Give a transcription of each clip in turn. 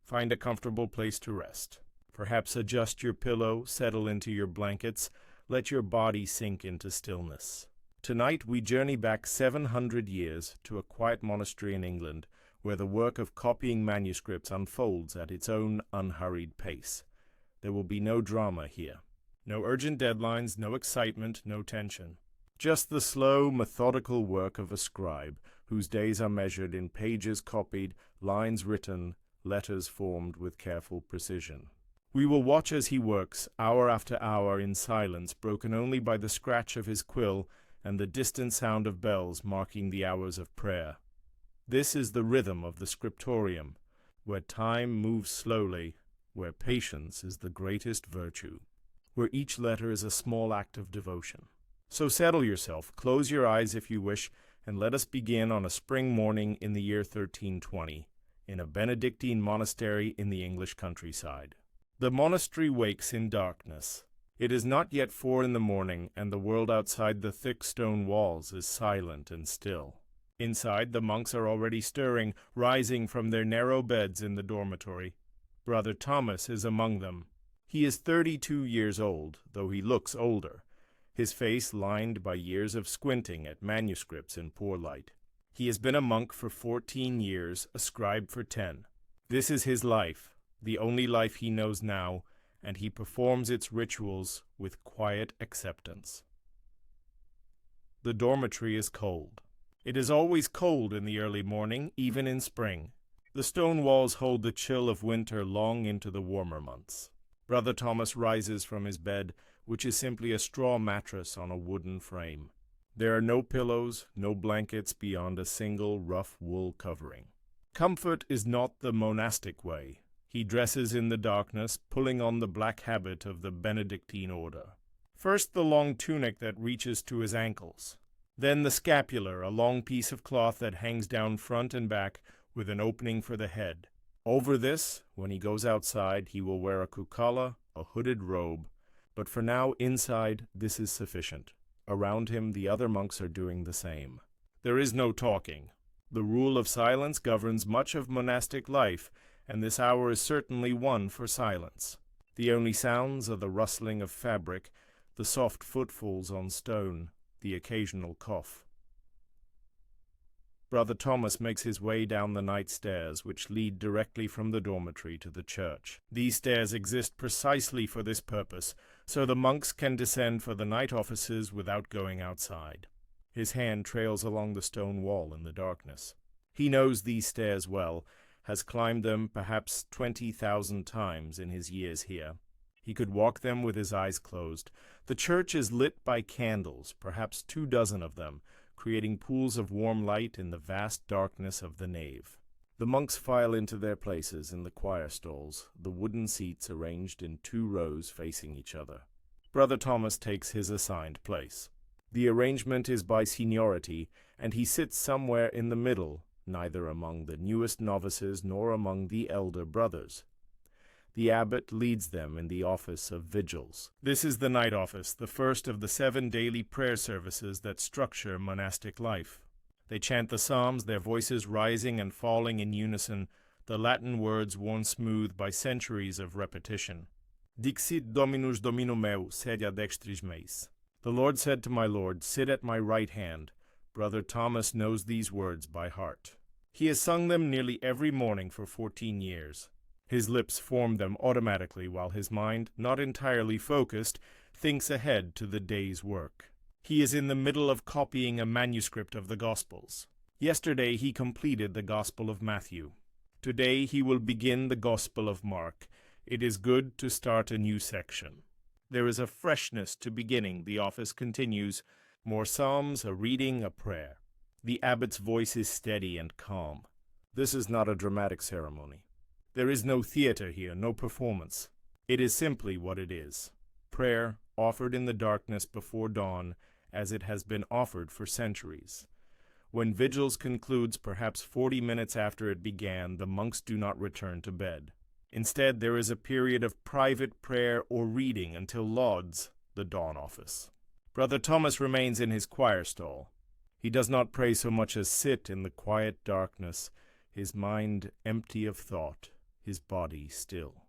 Find a comfortable place to rest. Perhaps adjust your pillow, settle into your blankets, let your body sink into stillness. Tonight we journey back 700 years to a quiet monastery in England, where the work of copying manuscripts unfolds at its own unhurried pace. There will be no drama here. No urgent deadlines, no excitement, no tension. Just the slow, methodical work of a scribe, whose days are measured in pages copied, lines written, letters formed with careful precision. We will watch as he works, hour after hour, in silence, broken only by the scratch of his quill and the distant sound of bells marking the hours of prayer. This is the rhythm of the scriptorium, where time moves slowly, where patience is the greatest virtue, where each letter is a small act of devotion. So settle yourself, close your eyes if you wish, and let us begin on a spring morning in the year 1320, in a Benedictine monastery in the English countryside. The monastery wakes in darkness. It is not yet 4 a.m, and the world outside the thick stone walls is silent and still. Inside, the monks are already stirring, rising from their narrow beds in the dormitory. Brother Thomas is among them. He is 32 years old, though he looks older, his face lined by years of squinting at manuscripts in poor light. He has been a monk for 14 years, a scribe for 10. This is his life, the only life he knows now, and he performs its rituals with quiet acceptance. The dormitory is cold. It is always cold in the early morning, even in spring. The stone walls hold the chill of winter long into the warmer months. Brother Thomas rises from his bed, which is simply a straw mattress on a wooden frame. There are no pillows, no blankets beyond a single rough wool covering. Comfort is not the monastic way. He dresses in the darkness, pulling on the black habit of the Benedictine order. First the long tunic that reaches to his ankles. Then the scapular, a long piece of cloth that hangs down front and back with an opening for the head. Over this, when he goes outside, he will wear a cucala, a hooded robe. But for now, inside, this is sufficient. Around him, the other monks are doing the same. There is no talking. The rule of silence governs much of monastic life, and this hour is certainly one for silence. The only sounds are the rustling of fabric, the soft footfalls on stone, the occasional cough. Brother Thomas makes his way down the night stairs, which lead directly from the dormitory to the church. These stairs exist precisely for this purpose, so the monks can descend for the night offices without going outside. His hand trails along the stone wall in the darkness. He knows these stairs well, has climbed them perhaps 20,000 times in his years here. He could walk them with his eyes closed. The church is lit by candles, perhaps 24 of them, creating pools of warm light in the vast darkness of the nave. The monks file into their places in the choir stalls, the wooden seats arranged in 2 rows facing each other. Brother Thomas takes his assigned place. The arrangement is by seniority, and he sits somewhere in the middle, neither among the newest novices nor among the elder brothers. The abbot leads them in the office of vigils. This is the night office, the first of the 7 daily prayer services that structure monastic life. They chant the psalms, their voices rising and falling in unison, the Latin words worn smooth by centuries of repetition. Dixit Dominus Domino meu, sed ad dextris meis. The Lord said to my Lord, sit at my right hand. Brother Thomas knows these words by heart. He has sung them nearly every morning for 14 years. His lips form them automatically while his mind, not entirely focused, thinks ahead to the day's work. He is in the middle of copying a manuscript of the Gospels. Yesterday he completed the Gospel of Matthew. Today he will begin the Gospel of Mark. It is good to start a new section. There is a freshness to beginning, the office continues. More psalms, a reading, a prayer. The abbot's voice is steady and calm. This is not a dramatic ceremony. There is no theater here, no performance. It is simply what it is. Prayer, offered in the darkness before dawn, as it has been offered for centuries. When vigils concludes perhaps 40 minutes after it began, the monks do not return to bed. Instead, there is a period of private prayer or reading until lauds, the dawn office. Brother Thomas remains in his choir stall. He does not pray so much as sit in the quiet darkness, his mind empty of thought, his body still.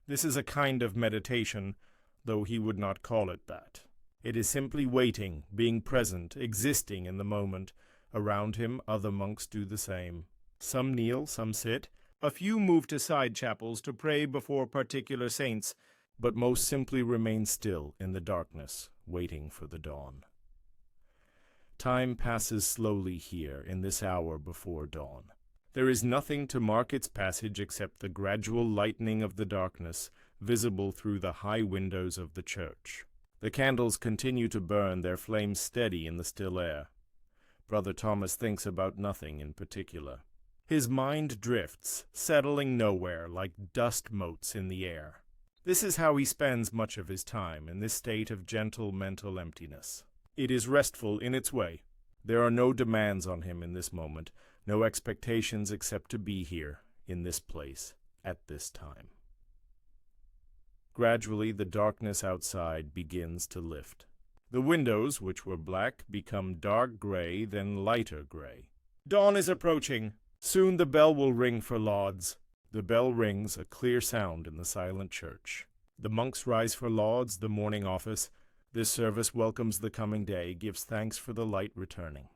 This is a kind of meditation, though he would not call it that. It is simply waiting, being present, existing in the moment. Around him, other monks do the same. Some kneel, some sit. A few move to side chapels to pray before particular saints, but most simply remain still in the darkness, waiting for the dawn. Time passes slowly here in this hour before dawn. There is nothing to mark its passage except the gradual lightening of the darkness, visible through the high windows of the church. The candles continue to burn, their flames steady in the still air. Brother Thomas thinks about nothing in particular. His mind drifts, settling nowhere like dust motes in the air. This is how he spends much of his time, in this state of gentle mental emptiness. It is restful in its way. There are no demands on him in this moment, no expectations except to be here, in this place, at this time. Gradually, the darkness outside begins to lift. The windows, which were black, become dark gray, then lighter gray. Dawn is approaching. Soon the bell will ring for lauds. The bell rings, a clear sound in the silent church. The monks rise for lauds, the morning office. This service welcomes the coming day, gives thanks for the light returning.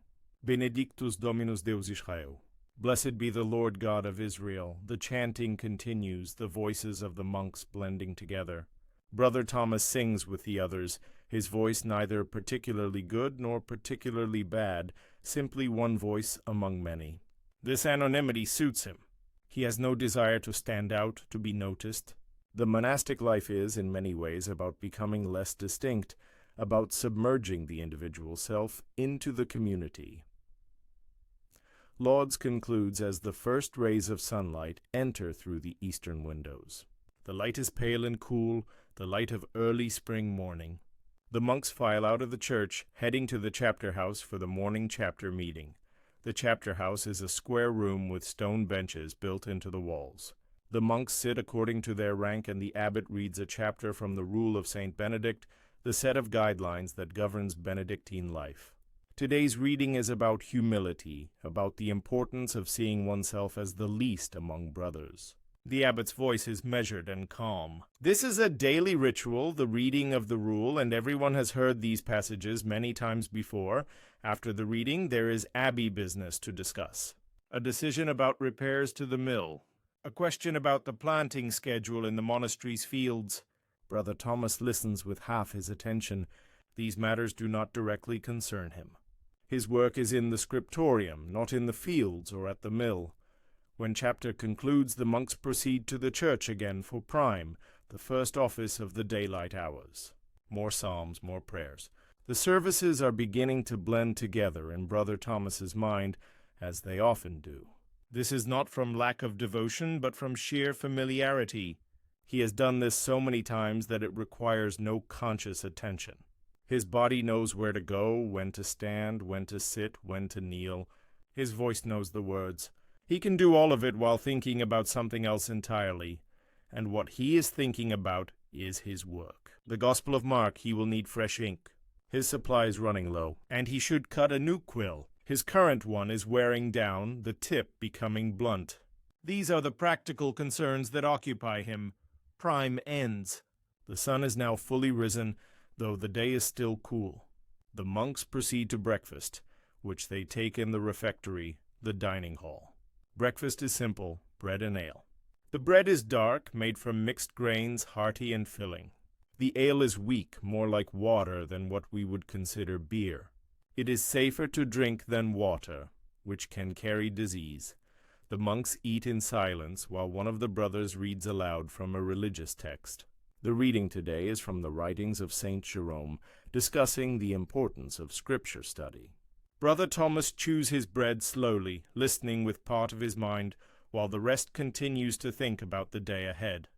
Benedictus Dominus Deus Israel. Blessed be the Lord God of Israel. The chanting continues, the voices of the monks blending together. Brother Thomas sings with the others, his voice neither particularly good nor particularly bad, simply one voice among many. This anonymity suits him. He has no desire to stand out, to be noticed. The monastic life is, in many ways, about becoming less distinct, about submerging the individual self into the community. Lauds concludes as the first rays of sunlight enter through the eastern windows. The light is pale and cool, the light of early spring morning. The monks file out of the church, heading to the chapter house for the morning chapter meeting. The chapter house is a square room with stone benches built into the walls. The monks sit according to their rank, and the abbot reads a chapter from the Rule of St. Benedict, the set of guidelines that governs Benedictine life. Today's reading is about humility, about the importance of seeing oneself as the least among brothers. The abbot's voice is measured and calm. This is a daily ritual, the reading of the rule, and everyone has heard these passages many times before. After the reading, there is abbey business to discuss. A decision about repairs to the mill. A question about the planting schedule in the monastery's fields. Brother Thomas listens with half his attention. These matters do not directly concern him. His work is in the scriptorium, not in the fields or at the mill. When chapter concludes, the monks proceed to the church again for prime, the first office of the daylight hours. More psalms, more prayers. The services are beginning to blend together in Brother Thomas's mind, as they often do. This is not from lack of devotion, but from sheer familiarity. He has done this so many times that it requires no conscious attention. His body knows where to go, when to stand, when to sit, when to kneel. His voice knows the words. He can do all of it while thinking about something else entirely. And what he is thinking about is his work. The Gospel of Mark, he will need fresh ink. His supply is running low, and he should cut a new quill. His current one is wearing down, the tip becoming blunt. These are the practical concerns that occupy him. Prime ends. The sun is now fully risen, though the day is still cool. The monks proceed to breakfast, which they take in the refectory, the dining hall. Breakfast is simple, bread and ale. The bread is dark, made from mixed grains, hearty and filling. The ale is weak, more like water than what we would consider beer. It is safer to drink than water, which can carry disease. The monks eat in silence while one of the brothers reads aloud from a religious text. The reading today is from the writings of St. Jerome, discussing the importance of Scripture study. Brother Thomas chews his bread slowly, listening with part of his mind, while the rest continues to think about the day ahead.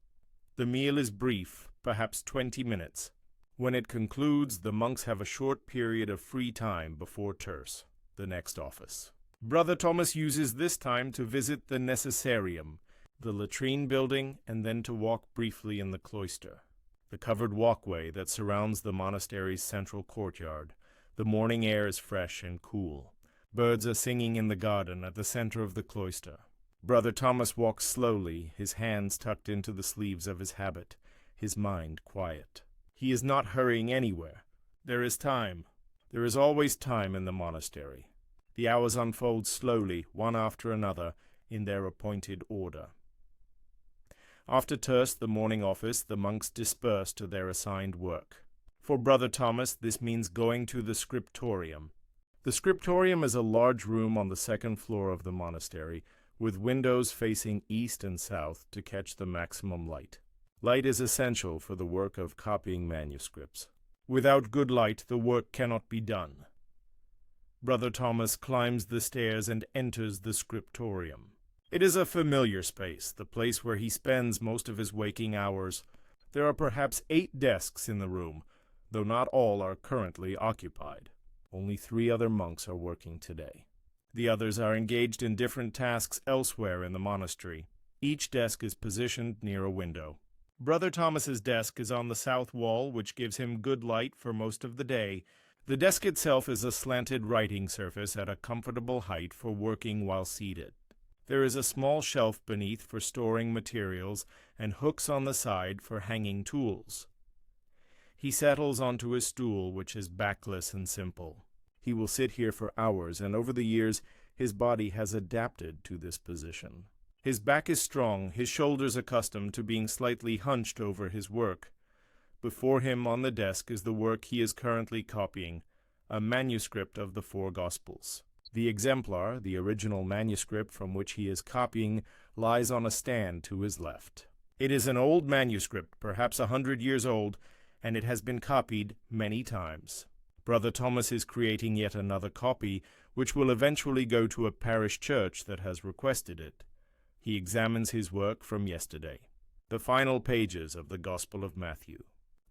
The meal is brief, perhaps 20 minutes. When it concludes, the monks have a short period of free time before terce, the next office. Brother Thomas uses this time to visit the necessarium, the latrine building, and then to walk briefly in the cloister. The covered walkway that surrounds the monastery's central courtyard. The morning air is fresh and cool. Birds are singing in the garden at the center of the cloister. Brother Thomas walks slowly, his hands tucked into the sleeves of his habit, his mind quiet. He is not hurrying anywhere. There is time. There is always time in the monastery. The hours unfold slowly, one after another, in their appointed order. After terce, the morning office, the monks disperse to their assigned work. For Brother Thomas, this means going to the scriptorium. The scriptorium is a large room on the second floor of the monastery, with windows facing east and south to catch the maximum light. Light is essential for the work of copying manuscripts. Without good light, the work cannot be done. Brother Thomas climbs the stairs and enters the scriptorium. It is a familiar space, the place where he spends most of his waking hours. There are perhaps 8 desks in the room, though not all are currently occupied. Only 3 other monks are working today. The others are engaged in different tasks elsewhere in the monastery. Each desk is positioned near a window. Brother Thomas's desk is on the south wall, which gives him good light for most of the day. The desk itself is a slanted writing surface at a comfortable height for working while seated. There is a small shelf beneath for storing materials and hooks on the side for hanging tools. He settles onto his stool, which is backless and simple. He will sit here for hours, and over the years his body has adapted to this position. His back is strong, his shoulders accustomed to being slightly hunched over his work. Before him on the desk is the work he is currently copying, a manuscript of the 4 Gospels. The exemplar, the original manuscript from which he is copying, lies on a stand to his left. It is an old manuscript, perhaps 100 years old, and it has been copied many times. Brother Thomas is creating yet another copy, which will eventually go to a parish church that has requested it. He examines his work from yesterday. The final pages of the Gospel of Matthew.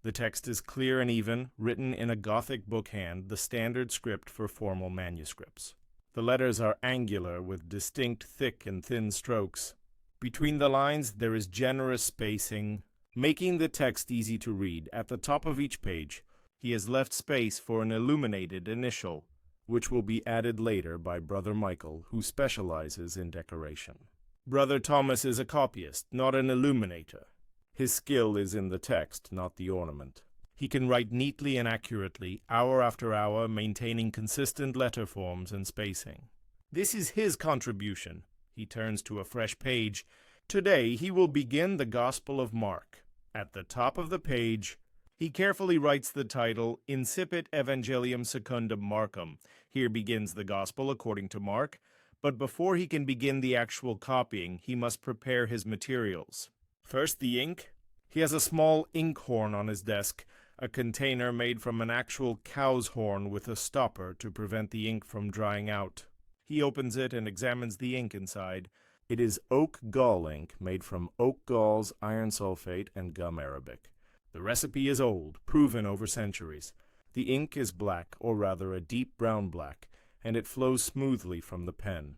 The text is clear and even, written in a Gothic bookhand, the standard script for formal manuscripts. The letters are angular with distinct thick and thin strokes. Between the lines there is generous spacing, making the text easy to read. At the top of each page, he has left space for an illuminated initial, which will be added later by Brother Michael, who specializes in decoration. Brother Thomas is a copyist, not an illuminator. His skill is in the text, not the ornament. He can write neatly and accurately, hour after hour, maintaining consistent letter forms and spacing. This is his contribution. He turns to a fresh page. Today he will begin the Gospel of Mark. At the top of the page, he carefully writes the title, Incipit Evangelium Secundum Marcum. Here begins the Gospel according to Mark, but before he can begin the actual copying, he must prepare his materials. First, the ink. He has a small ink horn on his desk, a container made from an actual cow's horn with a stopper to prevent the ink from drying out. He opens it and examines the ink inside. It is oak gall ink made from oak galls, iron sulfate, and gum arabic. The recipe is old, proven over centuries. The ink is black, or rather a deep brown black, and it flows smoothly from the pen.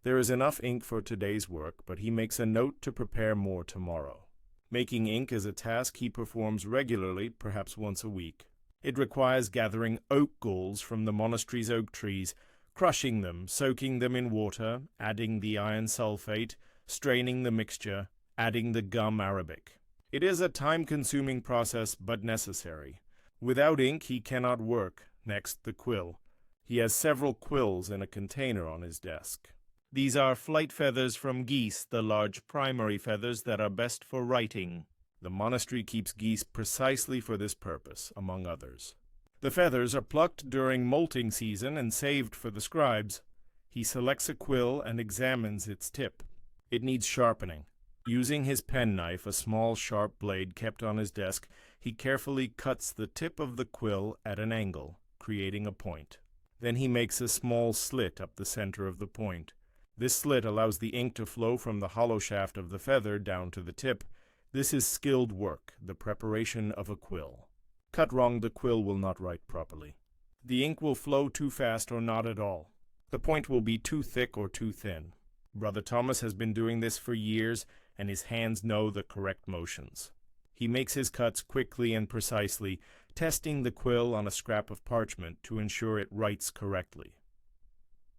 There is enough ink for today's work, but he makes a note to prepare more tomorrow. Making ink is a task he performs regularly, perhaps once a week. It requires gathering oak galls from the monastery's oak trees, crushing them, soaking them in water, adding the iron sulfate, straining the mixture, adding the gum arabic. It is a time-consuming process, but necessary. Without ink he cannot work. Next, the quill. He has several quills in a container on his desk. These are flight feathers from geese, the large primary feathers that are best for writing. The monastery keeps geese precisely for this purpose, among others. The feathers are plucked during molting season and saved for the scribes. He selects a quill and examines its tip. It needs sharpening. Using his penknife, a small sharp blade kept on his desk, he carefully cuts the tip of the quill at an angle, creating a point. Then he makes a small slit up the center of the point. This slit allows the ink to flow from the hollow shaft of the feather down to the tip. This is skilled work, the preparation of a quill. Cut wrong, the quill will not write properly. The ink will flow too fast or not at all. The point will be too thick or too thin. Brother Thomas has been doing this for years, and his hands know the correct motions. He makes his cuts quickly and precisely, testing the quill on a scrap of parchment to ensure it writes correctly.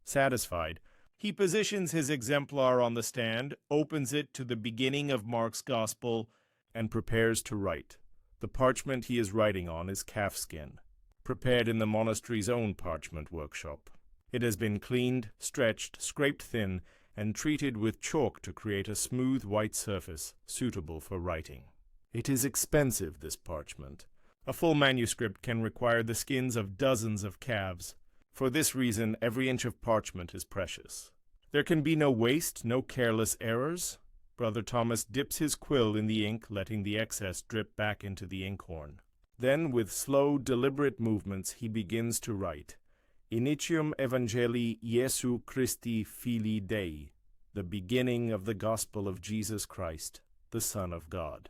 Satisfied, He positions his exemplar on the stand, opens it to the beginning of Mark's Gospel, and prepares to write. The parchment he is writing on is calfskin, prepared in the monastery's own parchment workshop. It has been cleaned, stretched, scraped thin, and treated with chalk to create a smooth white surface suitable for writing. It is expensive, this parchment. A full manuscript can require the skins of dozens of calves. For this reason, every inch of parchment is precious. There can be no waste, no careless errors. Brother Thomas dips his quill in the ink, letting the excess drip back into the inkhorn. Then, with slow, deliberate movements, he begins to write, Initium Evangelii Iesu Christi Filii Dei, the beginning of the Gospel of Jesus Christ, the Son of God.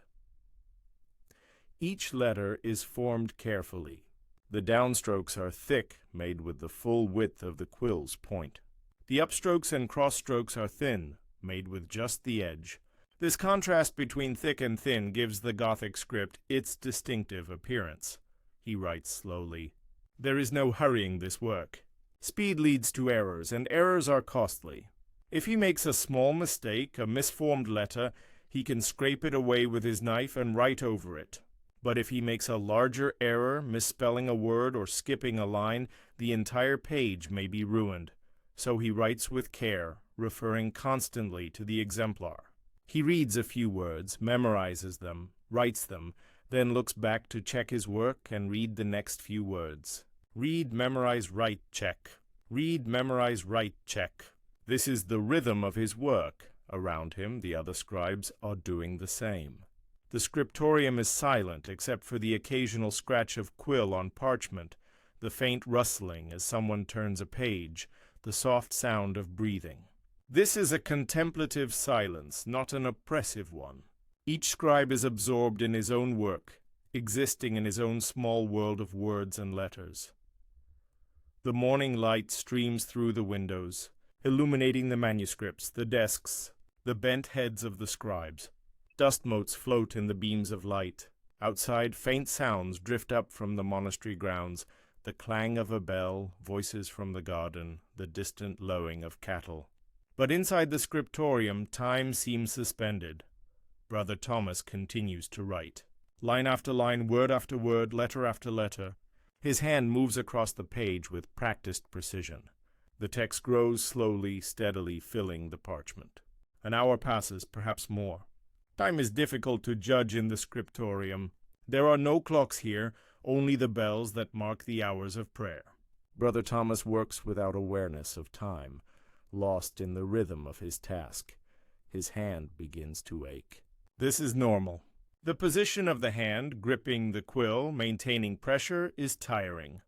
Each letter is formed carefully. The downstrokes are thick, made with the full width of the quill's point. The upstrokes and cross-strokes are thin, made with just the edge. This contrast between thick and thin gives the Gothic script its distinctive appearance. He writes slowly. There is no hurrying this work. Speed leads to errors, and errors are costly. If he makes a small mistake, a misformed letter, he can scrape it away with his knife and write over it. But if he makes a larger error, misspelling a word or skipping a line, the entire page may be ruined. So he writes with care, referring constantly to the exemplar. He reads a few words, memorizes them, writes them, then looks back to check his work and read the next few words. Read, memorize, write, check. Read, memorize, write, check. This is the rhythm of his work. Around him, the other scribes are doing the same. The scriptorium is silent except for the occasional scratch of quill on parchment, the faint rustling as someone turns a page, the soft sound of breathing. This is a contemplative silence, not an oppressive one. Each scribe is absorbed in his own work, existing in his own small world of words and letters. The morning light streams through the windows, illuminating the manuscripts, the desks, the bent heads of the scribes. Dust motes float in the beams of light. Outside, faint sounds drift up from the monastery grounds, the clang of a bell, voices from the garden, the distant lowing of cattle. But inside the scriptorium, time seems suspended. Brother Thomas continues to write. Line after line, word after word, letter after letter. His hand moves across the page with practiced precision. The text grows slowly, steadily, filling the parchment. An hour passes, perhaps more. Time is difficult to judge in the scriptorium. There are no clocks here, only the bells that mark the hours of prayer. Brother Thomas works without awareness of time, lost in the rhythm of his task. His hand begins to ache. This is normal. The position of the hand, gripping the quill, maintaining pressure, is tiring.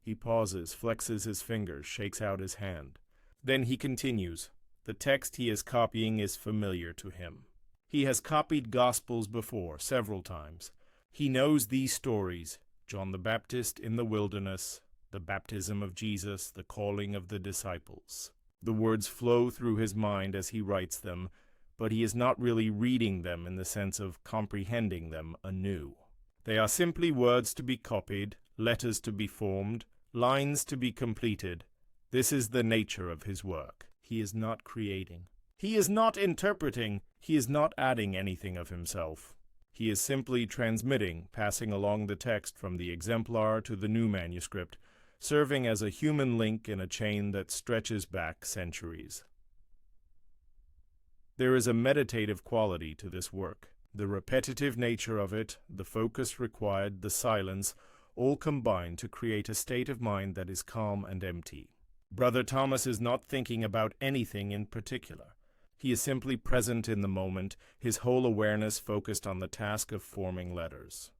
He pauses, flexes his fingers, shakes out his hand. Then he continues. The text he is copying is familiar to him. He has copied Gospels before, several times. He knows these stories, John the Baptist in the wilderness, the baptism of Jesus, the calling of the disciples. The words flow through his mind as he writes them, but he is not really reading them in the sense of comprehending them anew. They are simply words to be copied, letters to be formed, lines to be completed. This is the nature of his work. He is not creating. He is not interpreting. He is not adding anything of himself. He is simply transmitting, passing along the text from the exemplar to the new manuscript, serving as a human link in a chain that stretches back centuries. There is a meditative quality to this work. The repetitive nature of it, the focus required, the silence, all combine to create a state of mind that is calm and empty. Brother Thomas is not thinking about anything in particular. He is simply present in the moment, his whole awareness focused on the task of forming letters.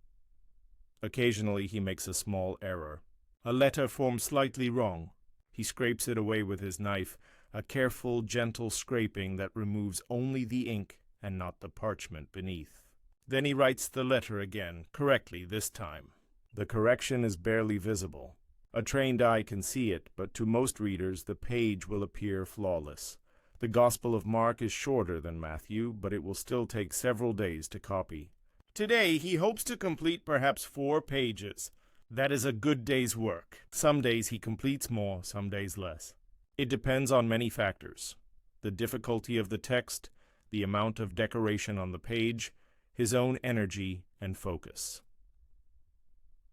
Occasionally he makes a small error. A letter formed slightly wrong. He scrapes it away with his knife, a careful, gentle scraping that removes only the ink and not the parchment beneath. Then he writes the letter again, correctly this time. The correction is barely visible. A trained eye can see it, but to most readers the page will appear flawless. The Gospel of Mark is shorter than Matthew, but it will still take several days to copy. Today he hopes to complete perhaps 4 pages. That is a good day's work. Some days he completes more, some days less. It depends on many factors: the difficulty of the text, the amount of decoration on the page, his own energy and focus.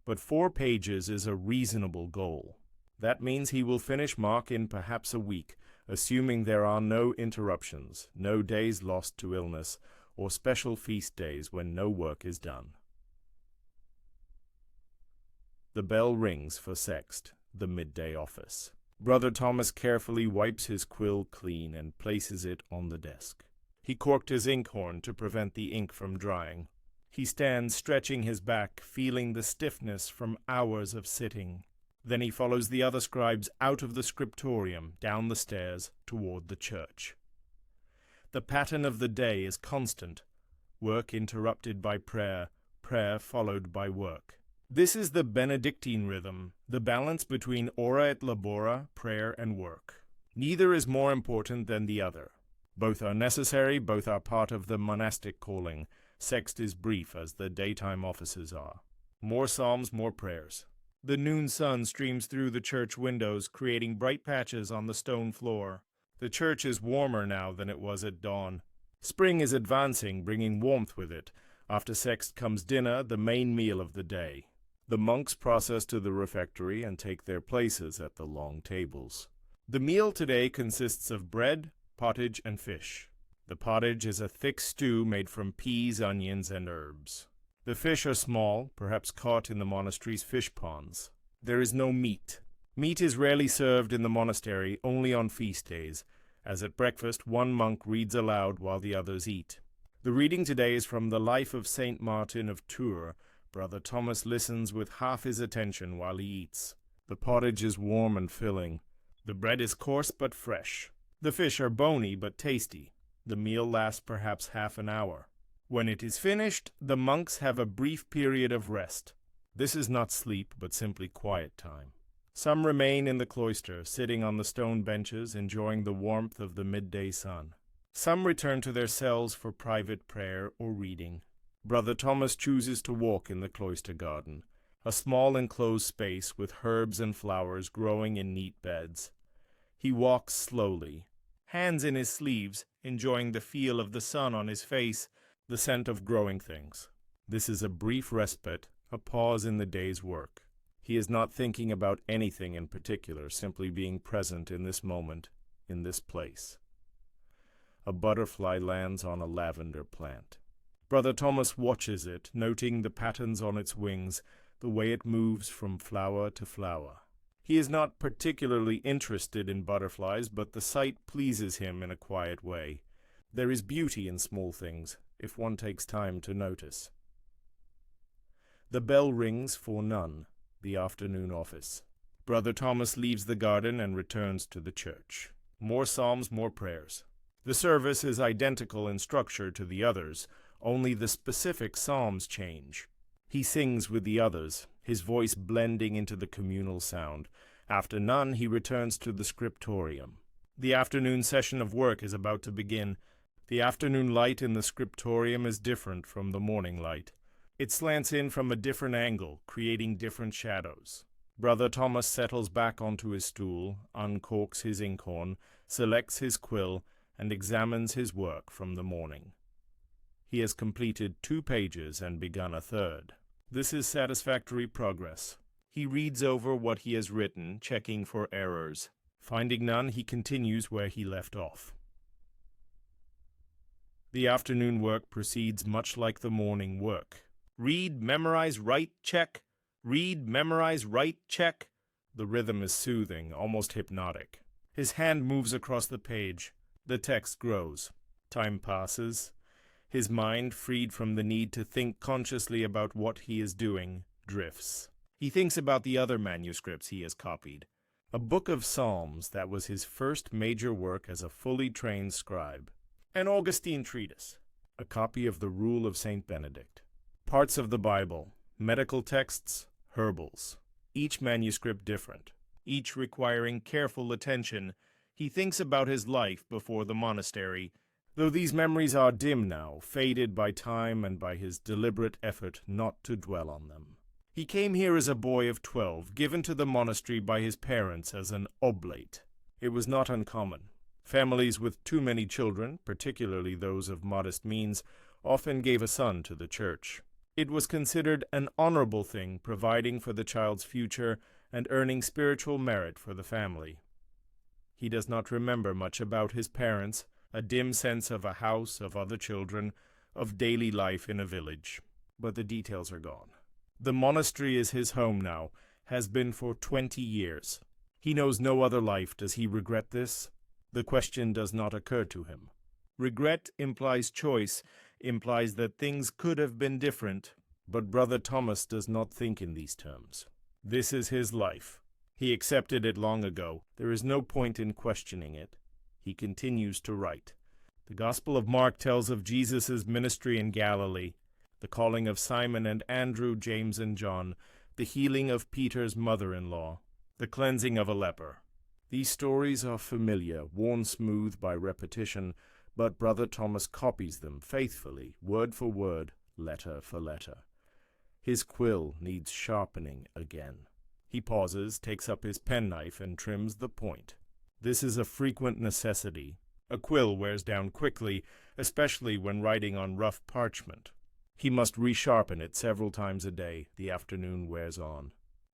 But 4 pages is a reasonable goal. That means he will finish Mark in perhaps a week, assuming there are no interruptions, no days lost to illness, or special feast days when no work is done. The bell rings for Sext, the midday office. Brother Thomas carefully wipes his quill clean and places it on the desk. He corked his inkhorn to prevent the ink from drying. He stands stretching his back, feeling the stiffness from hours of sitting. Then he follows the other scribes out of the scriptorium, down the stairs, toward the church. The pattern of the day is constant: work interrupted by prayer, prayer followed by work. This is the Benedictine rhythm, the balance between ora et labora, prayer and work. Neither is more important than the other. Both are necessary, both are part of the monastic calling. Sext is brief, as the daytime offices are. More psalms, more prayers. The noon sun streams through the church windows, creating bright patches on the stone floor. The church is warmer now than it was at dawn. Spring is advancing, bringing warmth with it. After Sext comes dinner, the main meal of the day. The monks process to the refectory and take their places at the long tables. The meal today consists of bread, pottage, and fish. The pottage is a thick stew made from peas, onions, and herbs. The fish are small, perhaps caught in the monastery's fish ponds. There is no meat. Meat is rarely served in the monastery, only on feast days, as at breakfast one monk reads aloud while the others eat. The reading today is from the Life of Saint Martin of Tours. Brother Thomas listens with half his attention while he eats. The pottage is warm and filling. The bread is coarse but fresh. The fish are bony but tasty. The meal lasts perhaps half an hour. When it is finished, the monks have a brief period of rest. This is not sleep, but simply quiet time. Some remain in the cloister, sitting on the stone benches, enjoying the warmth of the midday sun. Some return to their cells for private prayer or reading. Brother Thomas chooses to walk in the cloister garden, a small enclosed space with herbs and flowers growing in neat beds. He walks slowly, hands in his sleeves, enjoying the feel of the sun on his face, the scent of growing things. This is a brief respite, a pause in the day's work. He is not thinking about anything in particular, simply being present in this moment, in this place. A butterfly lands on a lavender plant. Brother Thomas watches it, noting the patterns on its wings, the way it moves from flower to flower. He is not particularly interested in butterflies, but the sight pleases him in a quiet way. There is beauty in small things, if one takes time to notice. The bell rings for none, the afternoon office. Brother Thomas leaves the garden and returns to the church. More psalms, more prayers. The service is identical in structure to the others, only the specific psalms change. He sings with the others, his voice blending into the communal sound. After none, he returns to the scriptorium. The afternoon session of work is about to begin. The afternoon light in the scriptorium is different from the morning light. It slants in from a different angle, creating different shadows. Brother Thomas settles back onto his stool, uncorks his inkhorn, selects his quill, and examines his work from the morning. He has completed 2 pages and begun a 3rd. This is satisfactory progress. He reads over what he has written, checking for errors. Finding none, he continues where he left off. The afternoon work proceeds much like the morning work. Read, memorize, write, check. Read, memorize, write, check. The rhythm is soothing, almost hypnotic. His hand moves across the page. The text grows. Time passes. His mind, freed from the need to think consciously about what he is doing, drifts. He thinks about the other manuscripts he has copied. A book of Psalms that was his first major work as a fully trained scribe. An Augustine treatise. A copy of the Rule of St. Benedict. Parts of the Bible, medical texts, herbals. Each manuscript different, each requiring careful attention. He thinks about his life before the monastery, though these memories are dim now, faded by time and by his deliberate effort not to dwell on them. He came here as a boy of 12, given to the monastery by his parents as an oblate. It was not uncommon. Families with too many children, particularly those of modest means, often gave a son to the church. It was considered an honorable thing, providing for the child's future and earning spiritual merit for the family. He does not remember much about his parents, a dim sense of a house, of other children, of daily life in a village. But the details are gone. The monastery is his home now, has been for 20 years. He knows no other life. Does he regret this? The question does not occur to him. Regret implies choice, implies that things could have been different, but Brother Thomas does not think in these terms. This is his life. He accepted it long ago. There is no point in questioning it. He continues to write. The Gospel of Mark tells of Jesus' ministry in Galilee, the calling of Simon and Andrew, James and John, the healing of Peter's mother-in-law, the cleansing of a leper. These stories are familiar, worn smooth by repetition, but Brother Thomas copies them faithfully, word for word, letter for letter. His quill needs sharpening again. He pauses, takes up his penknife, and trims the point. This is a frequent necessity. A quill wears down quickly, especially when writing on rough parchment. He must resharpen it several times a day. The afternoon wears on.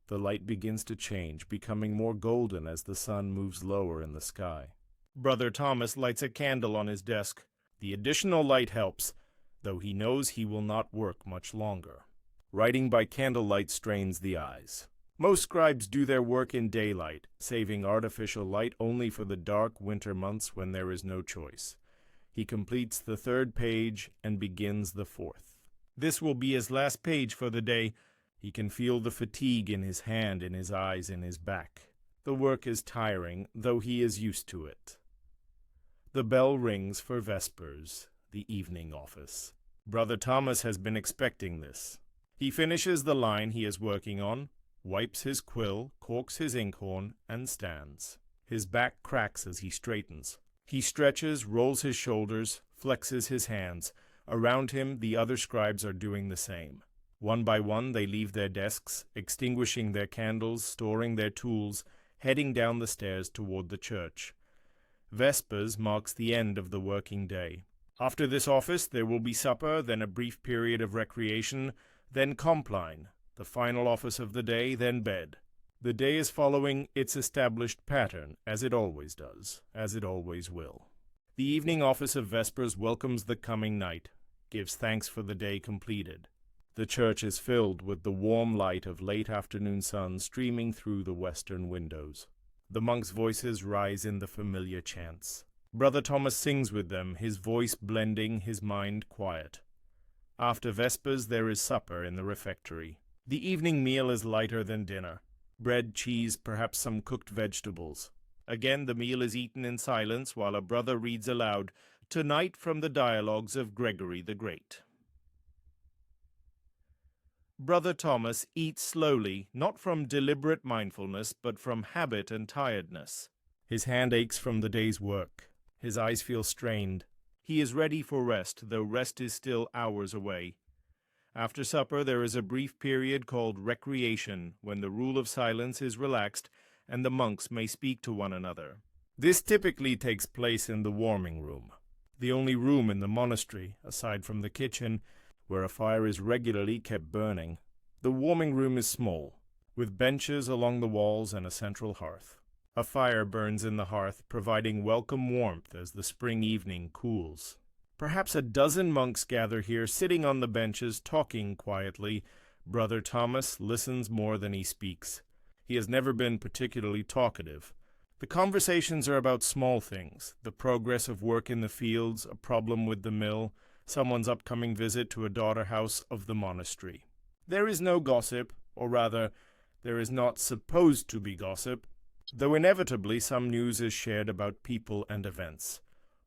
The light begins to change, becoming more golden as the sun moves lower in the sky. Brother Thomas lights a candle on his desk. The additional light helps, though he knows he will not work much longer. Writing by candlelight strains the eyes. Most scribes do their work in daylight, saving artificial light only for the dark winter months when there is no choice. He completes the 3rd page and begins the 4th. This will be his last page for the day. He can feel the fatigue in his hand, in his eyes, in his back. The work is tiring, though he is used to it. The bell rings for vespers, the evening office. Brother Thomas has been expecting this. He finishes the line he is working on, wipes his quill, corks his inkhorn, and stands. His back cracks as he straightens. He stretches, rolls his shoulders, flexes his hands. Around him, the other scribes are doing the same. One by one, they leave their desks, extinguishing their candles, storing their tools, heading down the stairs toward the church. Vespers marks the end of the working day. After this office, there will be supper, then a brief period of recreation, then compline, the final office of the day, then bed. The day is following its established pattern, as it always does, as it always will. The evening office of Vespers welcomes the coming night, gives thanks for the day completed. The church is filled with the warm light of late afternoon sun streaming through the western windows. The monks' voices rise in the familiar chants. Brother Thomas sings with them, his voice blending, his mind quiet. After Vespers there is supper in the refectory. The evening meal is lighter than dinner. Bread, cheese, perhaps some cooked vegetables. Again the meal is eaten in silence while a brother reads aloud, tonight from the dialogues of Gregory the Great. Brother Thomas eats slowly, not from deliberate mindfulness, but from habit and tiredness. His hand aches from the day's work. His eyes feel strained. He is ready for rest, though rest is still hours away. After supper there is a brief period called recreation, when the rule of silence is relaxed and the monks may speak to one another. This typically takes place in the warming room, the only room in the monastery, aside from the kitchen, where a fire is regularly kept burning. The warming room is small, with benches along the walls and a central hearth. A fire burns in the hearth, providing welcome warmth as the spring evening cools. Perhaps a dozen monks gather here, sitting on the benches, talking quietly. Brother Thomas listens more than he speaks. He has never been particularly talkative. The conversations are about small things, the progress of work in the fields, a problem with the mill, someone's upcoming visit to a daughter house of the monastery. There is no gossip, or rather, there is not supposed to be gossip, though inevitably some news is shared about people and events.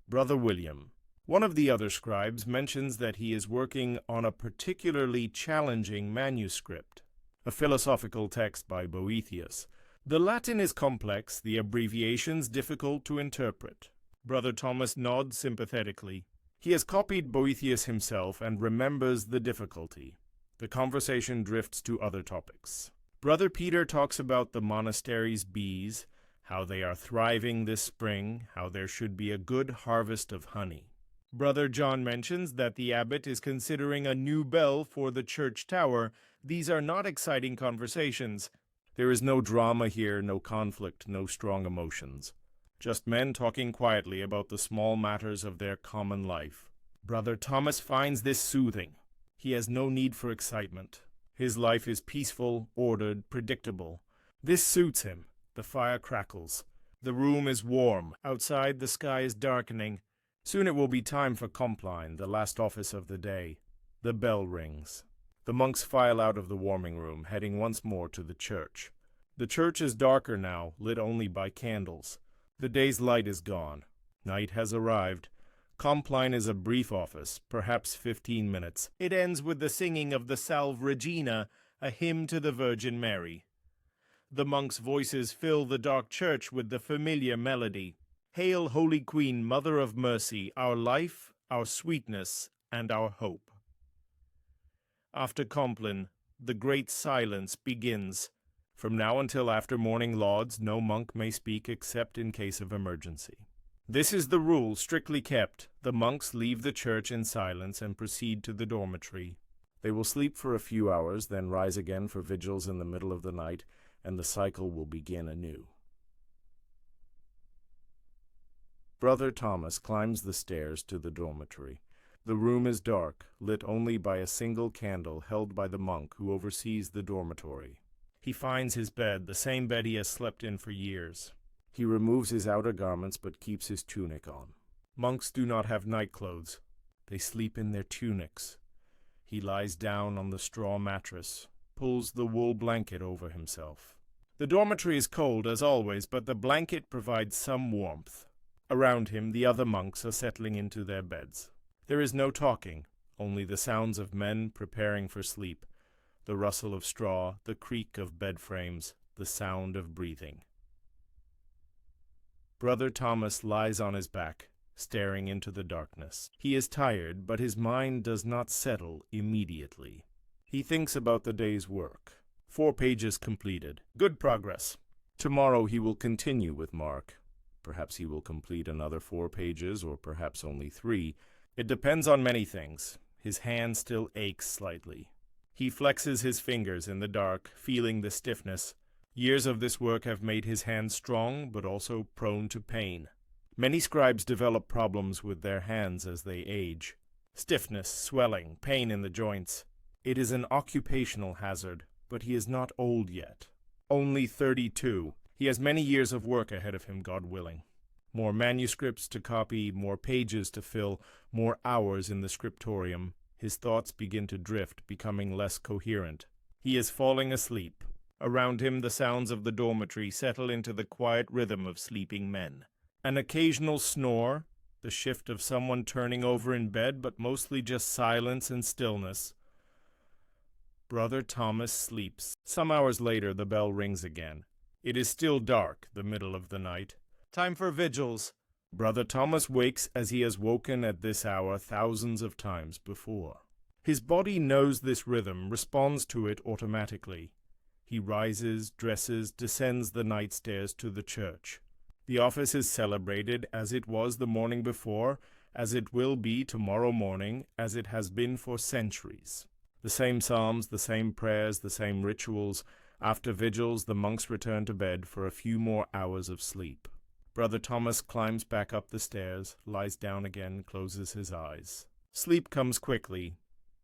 Brother William, one of the other scribes, mentions that he is working on a particularly challenging manuscript, a philosophical text by Boethius. The Latin is complex, the abbreviations difficult to interpret. Brother Thomas nods sympathetically. He has copied Boethius himself and remembers the difficulty. The conversation drifts to other topics. Brother Peter talks about the monastery's bees, how they are thriving this spring, how there should be a good harvest of honey. Brother John mentions that the abbot is considering a new bell for the church tower. These are not exciting conversations. There is no drama here, no conflict, no strong emotions. Just men talking quietly about the small matters of their common life. Brother Thomas finds this soothing. He has no need for excitement. His life is peaceful, ordered, predictable. This suits him. The fire crackles. The room is warm. Outside, the sky is darkening. Soon it will be time for Compline, the last office of the day. The bell rings. The monks file out of the warming room, heading once more to the church. The church is darker now, lit only by candles. The day's light is gone. Night has arrived. Compline is a brief office, perhaps 15 minutes. It ends with the singing of the Salve Regina, a hymn to the Virgin Mary. The monks' voices fill the dark church with the familiar melody. Hail, Holy Queen, Mother of Mercy, our life, our sweetness, and our hope. After Compline, the great silence begins. From now until after morning lauds, no monk may speak except in case of emergency. This is the rule strictly kept. The monks leave the church in silence and proceed to the dormitory. They will sleep for a few hours, then rise again for vigils in the middle of the night, and the cycle will begin anew. Brother Thomas climbs the stairs to the dormitory. The room is dark, lit only by a single candle held by the monk who oversees the dormitory. He finds his bed, the same bed he has slept in for years. He removes his outer garments but keeps his tunic on. Monks do not have nightclothes. They sleep in their tunics. He lies down on the straw mattress, pulls the wool blanket over himself. The dormitory is cold as always, but the blanket provides some warmth. Around him, the other monks are settling into their beds. There is no talking, only the sounds of men preparing for sleep, the rustle of straw, the creak of bed frames, the sound of breathing. Brother Thomas lies on his back, staring into the darkness. He is tired, but his mind does not settle immediately. He thinks about the day's work. 4 pages completed. Good progress. Tomorrow he will continue with Mark. Perhaps he will complete another 4 pages, or perhaps only 3. It depends on many things. His hand still aches slightly. He flexes his fingers in the dark, feeling the stiffness. Years of this work have made his hands strong, but also prone to pain. Many scribes develop problems with their hands as they age. Stiffness, swelling, pain in the joints. It is an occupational hazard, but he is not old yet. Only 32. He has many years of work ahead of him, God willing. More manuscripts to copy, more pages to fill, more hours in the scriptorium. His thoughts begin to drift, becoming less coherent. He is falling asleep. Around him, the sounds of the dormitory settle into the quiet rhythm of sleeping men. An occasional snore, the shift of someone turning over in bed, but mostly just silence and stillness. Brother Thomas sleeps. Some hours later, the bell rings again. It is still dark, the middle of the night. Time for vigils. Brother Thomas wakes as he has woken at this hour thousands of times before. His body knows this rhythm, responds to it automatically. He rises, dresses, descends the night stairs to the church. The office is celebrated as it was the morning before, as it will be tomorrow morning, as it has been for centuries. The same psalms, the same prayers, the same rituals. After vigils, the monks return to bed for a few more hours of sleep. Brother Thomas climbs back up the stairs, lies down again, closes his eyes. Sleep comes quickly,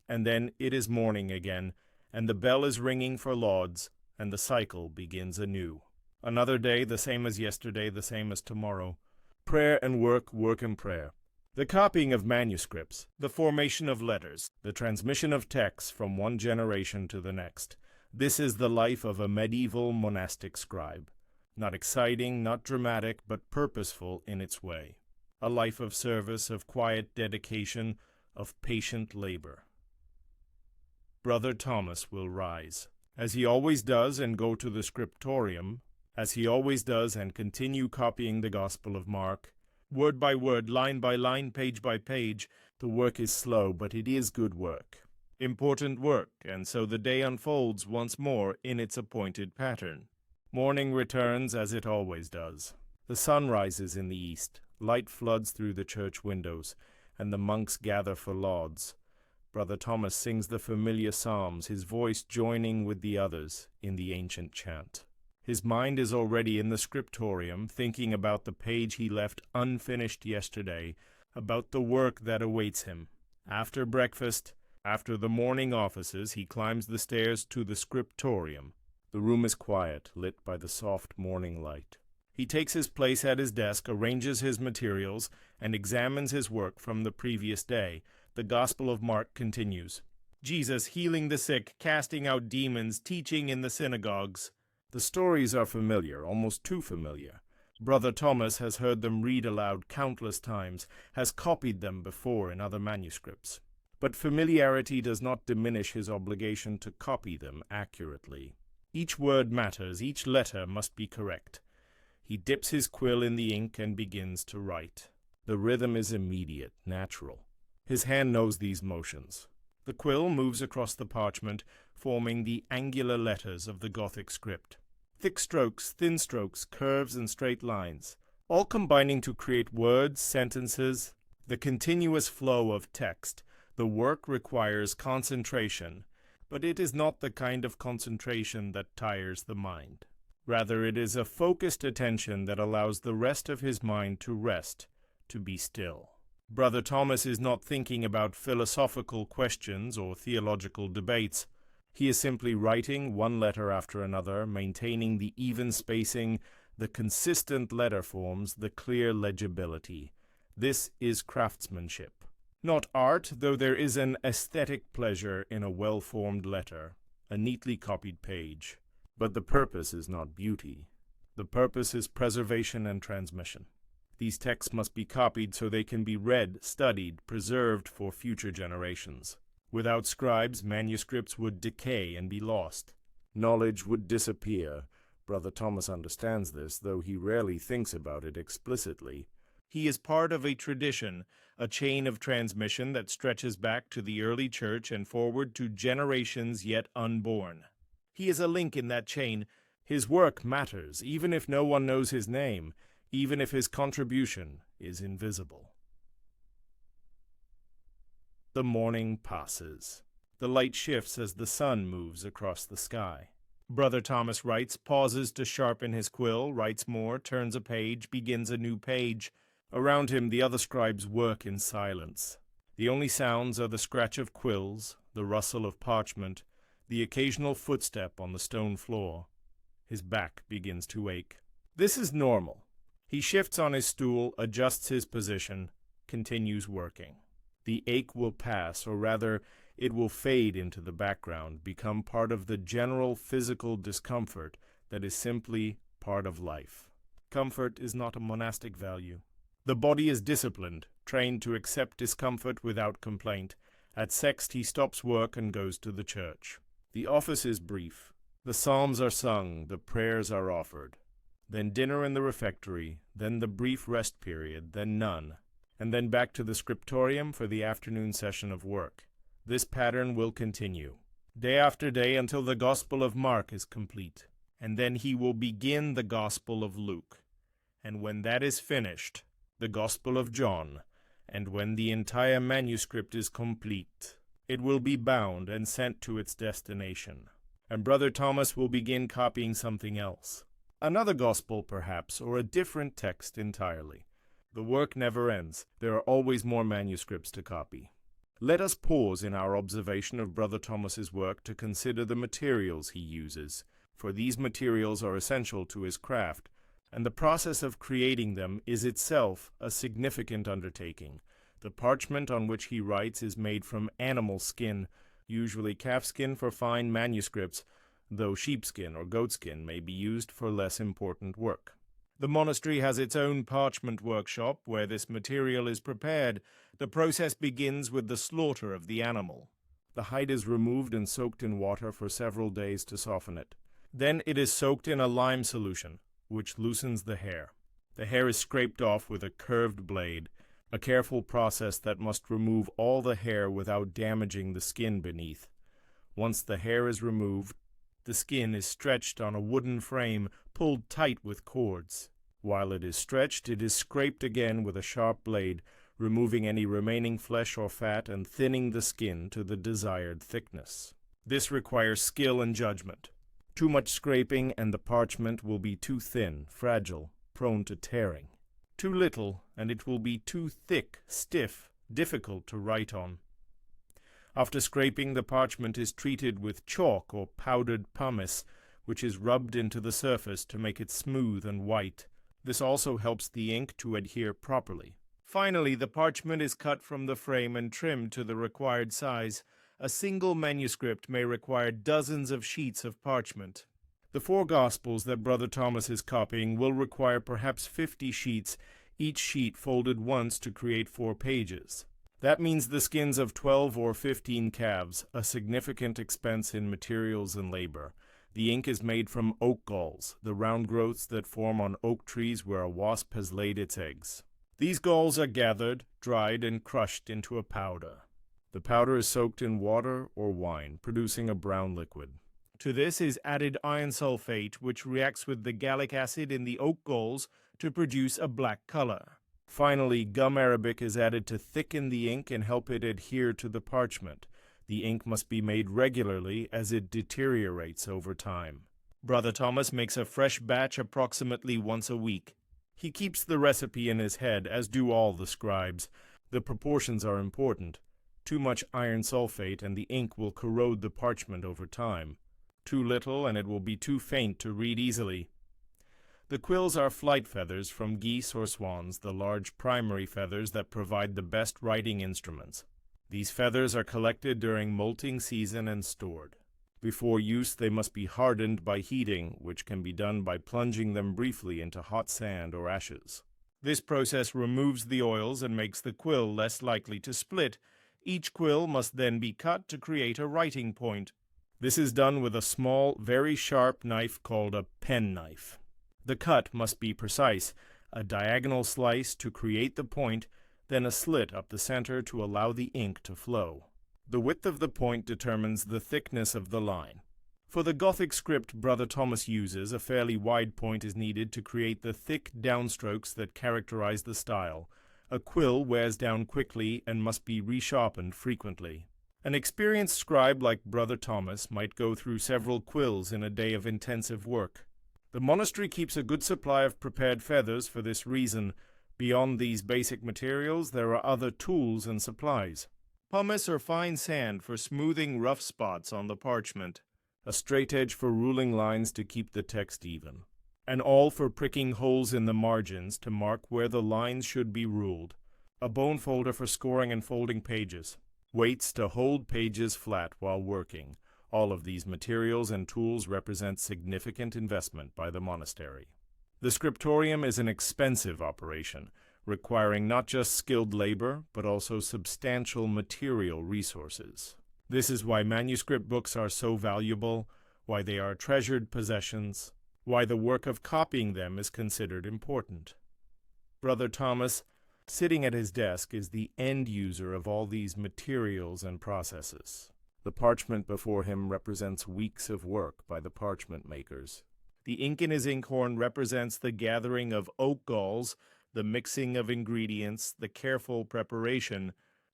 and then it is morning again, and the bell is ringing for lauds, and the cycle begins anew. Another day, the same as yesterday, the same as tomorrow. Prayer and work, work and prayer. The copying of manuscripts, the formation of letters, the transmission of texts from one generation to the next. This is the life of a medieval monastic scribe. Not exciting, not dramatic, but purposeful in its way. A life of service, of quiet dedication, of patient labor. Brother Thomas will rise, as he always does, and go to the scriptorium, as he always does, and continue copying the Gospel of Mark. Word by word, line by line, page by page. The work is slow, but it is good work. Important work, and so the day unfolds once more in its appointed pattern. Morning returns as it always does. The sun rises in the east, light floods through the church windows, and the monks gather for lauds. Brother Thomas sings the familiar psalms, his voice joining with the others in the ancient chant. His mind is already in the scriptorium, thinking about the page he left unfinished yesterday, about the work that awaits him. After breakfast, after the morning offices, he climbs the stairs to the scriptorium. The room is quiet, lit by the soft morning light. He takes his place at his desk, arranges his materials, and examines his work from the previous day. The Gospel of Mark continues. Jesus healing the sick, casting out demons, teaching in the synagogues. The stories are familiar, almost too familiar. Brother Thomas has heard them read aloud countless times, has copied them before in other manuscripts. But familiarity does not diminish his obligation to copy them accurately. Each word matters, each letter must be correct. He dips his quill in the ink and begins to write. The rhythm is immediate, natural. His hand knows these motions. The quill moves across the parchment, forming the angular letters of the Gothic script. Thick strokes, thin strokes, curves and straight lines, all combining to create words, sentences, the continuous flow of text. The work requires concentration, but it is not the kind of concentration that tires the mind. Rather, it is a focused attention that allows the rest of his mind to rest, to be still. Brother Thomas is not thinking about philosophical questions or theological debates. He is simply writing one letter after another, maintaining the even spacing, the consistent letter forms, the clear legibility. This is craftsmanship. Not art, though there is an aesthetic pleasure in a well-formed letter, a neatly copied page. But the purpose is not beauty. The purpose is preservation and transmission. These texts must be copied so they can be read, studied, preserved for future generations. Without scribes, manuscripts would decay and be lost. Knowledge would disappear. Brother Thomas understands this, though he rarely thinks about it explicitly. He is part of a tradition, a chain of transmission that stretches back to the early church and forward to generations yet unborn. He is a link in that chain. His work matters, even if no one knows his name, even if his contribution is invisible. The morning passes. The light shifts as the sun moves across the sky. Brother Thomas writes, pauses to sharpen his quill, writes more, turns a page, begins a new page. Around him the other scribes work in silence. The only sounds are the scratch of quills, the rustle of parchment, the occasional footstep on the stone floor. His back begins to ache. This is normal. He shifts on his stool, adjusts his position, continues working. The ache will pass, or rather, it will fade into the background, become part of the general physical discomfort that is simply part of life. Comfort is not a monastic value. The body is disciplined, trained to accept discomfort without complaint. At Sext, he stops work and goes to the church. The office is brief. The psalms are sung, the prayers are offered. Then dinner in the refectory, then the brief rest period, then none, and then back to the scriptorium for the afternoon session of work. This pattern will continue, day after day until the Gospel of Mark is complete, and then he will begin the Gospel of Luke. And when that is finished, the Gospel of John, and when the entire manuscript is complete, it will be bound and sent to its destination, and Brother Thomas will begin copying something else. Another gospel, perhaps, or a different text entirely. The work never ends. There are always more manuscripts to copy. Let us pause in our observation of Brother Thomas's work to consider the materials he uses, for these materials are essential to his craft, and the process of creating them is itself a significant undertaking. The parchment on which he writes is made from animal skin, usually calfskin for fine manuscripts, though sheepskin or goatskin may be used for less important work. The monastery has its own parchment workshop where this material is prepared. The process begins with the slaughter of the animal. The hide is removed and soaked in water for several days to soften it. Then it is soaked in a lime solution, which loosens the hair. The hair is scraped off with a curved blade, a careful process that must remove all the hair without damaging the skin beneath. Once the hair is removed, the skin is stretched on a wooden frame pulled tight with cords. While it is stretched, it is scraped again with a sharp blade, removing any remaining flesh or fat and thinning the skin to the desired thickness. This requires skill and judgment. Too much scraping and the parchment will be too thin, fragile, prone to tearing. Too little, and it will be too thick, stiff, difficult to write on. After scraping, the parchment is treated with chalk or powdered pumice, which is rubbed into the surface to make it smooth and white. This also helps the ink to adhere properly. Finally, the parchment is cut from the frame and trimmed to the required size. A single manuscript may require dozens of sheets of parchment. The 4 Gospels that Brother Thomas is copying will require perhaps 50 sheets, each sheet folded once to create 4 pages. That means the skins of 12 or 15 calves, a significant expense in materials and labor. The ink is made from oak galls, the round growths that form on oak trees where a wasp has laid its eggs. These galls are gathered, dried, and crushed into a powder. The powder is soaked in water or wine, producing a brown liquid. To this is added iron sulfate, which reacts with the gallic acid in the oak galls to produce a black color. Finally, gum arabic is added to thicken the ink and help it adhere to the parchment. The ink must be made regularly as it deteriorates over time. Brother Thomas makes a fresh batch approximately once a week. He keeps the recipe in his head, as do all the scribes. The proportions are important. Too much iron sulfate and the ink will corrode the parchment over time. Too little and it will be too faint to read easily. The quills are flight feathers from geese or swans, the large primary feathers that provide the best writing instruments. These feathers are collected during molting season and stored. Before use, they must be hardened by heating, which can be done by plunging them briefly into hot sand or ashes. This process removes the oils and makes the quill less likely to split. Each quill must then be cut to create a writing point. This is done with a small, very sharp knife called a penknife. The cut must be precise, a diagonal slice to create the point, then a slit up the center to allow the ink to flow. The width of the point determines the thickness of the line. For the Gothic script Brother Thomas uses, a fairly wide point is needed to create the thick downstrokes that characterize the style. A quill wears down quickly and must be resharpened frequently. An experienced scribe like Brother Thomas might go through several quills in a day of intensive work. The monastery keeps a good supply of prepared feathers for this reason. Beyond these basic materials, there are other tools and supplies. Pumice or fine sand for smoothing rough spots on the parchment. A straight edge for ruling lines to keep the text even. An awl for pricking holes in the margins to mark where the lines should be ruled. A bone folder for scoring and folding pages. Weights to hold pages flat while working. All of these materials and tools represent significant investment by the monastery. The scriptorium is an expensive operation, requiring not just skilled labor, but also substantial material resources. This is why manuscript books are so valuable, why they are treasured possessions, why the work of copying them is considered important. Brother Thomas, sitting at his desk, is the end user of all these materials and processes. The parchment before him represents weeks of work by the parchment makers. The ink in his inkhorn represents the gathering of oak galls, the mixing of ingredients, the careful preparation.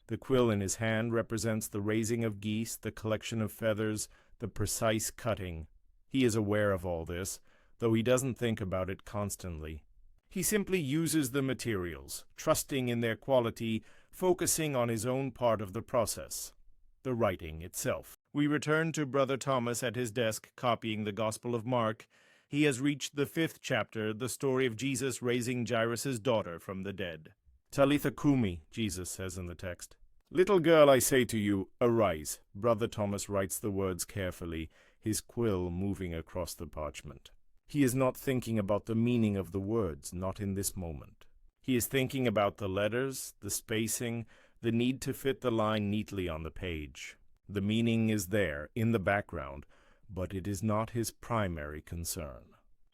The quill in his hand represents the raising of geese, the collection of feathers, the precise cutting. He is aware of all this, though he doesn't think about it constantly. He simply uses the materials, trusting in their quality, focusing on his own part of the process, the writing itself. We return to Brother Thomas at his desk copying the Gospel of Mark. He has reached the 5th chapter, the story of Jesus raising Jairus' daughter from the dead. Talitha cumi, Jesus says in the text. Little girl, I say to you, arise. Brother Thomas writes the words carefully, his quill moving across the parchment. He is not thinking about the meaning of the words, not in this moment. He is thinking about the letters, the spacing, the need to fit the line neatly on the page. The meaning is there, in the background, but it is not his primary concern.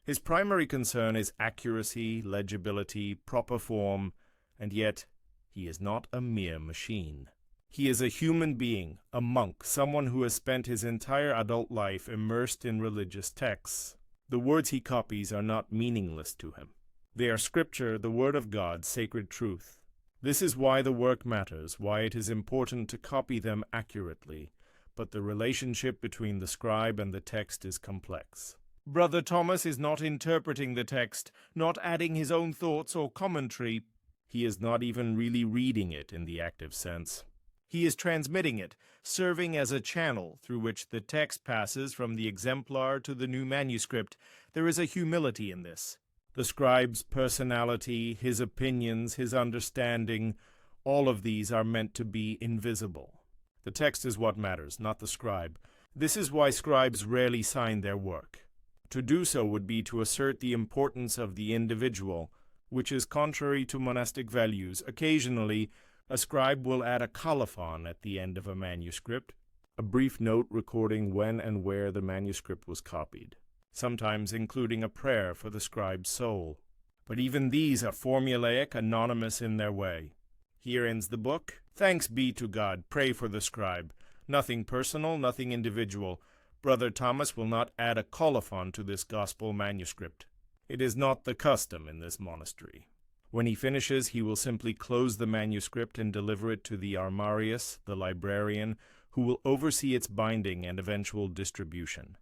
His primary concern is accuracy, legibility, proper form, and yet he is not a mere machine. He is a human being, a monk, someone who has spent his entire adult life immersed in religious texts. The words he copies are not meaningless to him. They are scripture, the word of God, sacred truth. This is why the work matters, why it is important to copy them accurately, but the relationship between the scribe and the text is complex. Brother Thomas is not interpreting the text, not adding his own thoughts or commentary. He is not even really reading it in the active sense. He is transmitting it, serving as a channel through which the text passes from the exemplar to the new manuscript. There is a humility in this. The scribe's personality, his opinions, his understanding, all of these are meant to be invisible. The text is what matters, not the scribe. This is why scribes rarely sign their work. To do so would be to assert the importance of the individual, which is contrary to monastic values. Occasionally, a scribe will add a colophon at the end of a manuscript, a brief note recording when and where the manuscript was copied, sometimes including a prayer for the scribe's soul. But even these are formulaic, anonymous in their way. Here ends the book. Thanks be to God. Pray for the scribe. Nothing personal, nothing individual. Brother Thomas will not add a colophon to this gospel manuscript. It is not the custom in this monastery. When he finishes, he will simply close the manuscript and deliver it to the armarius, the librarian, who will oversee its binding and eventual distribution.